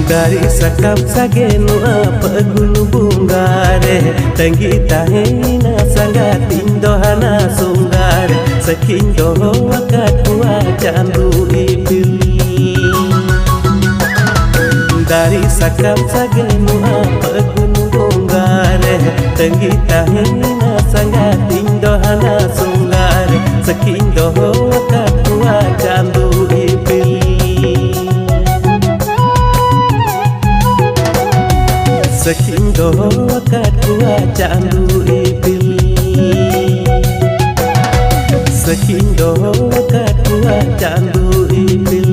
Dari sakam sagenu apa gulu bunggare Tenggi tahena sangat indohana sunggare Sekindo wakat kuat candu ipil Dari sakam sagenu apa gulu bunggare Tenggi tahena sangat indohana sunggare Sekindo wakat kuat candu ipil Sekindo wakat kuat candu ipil Sekindo wakat kuat candu ipil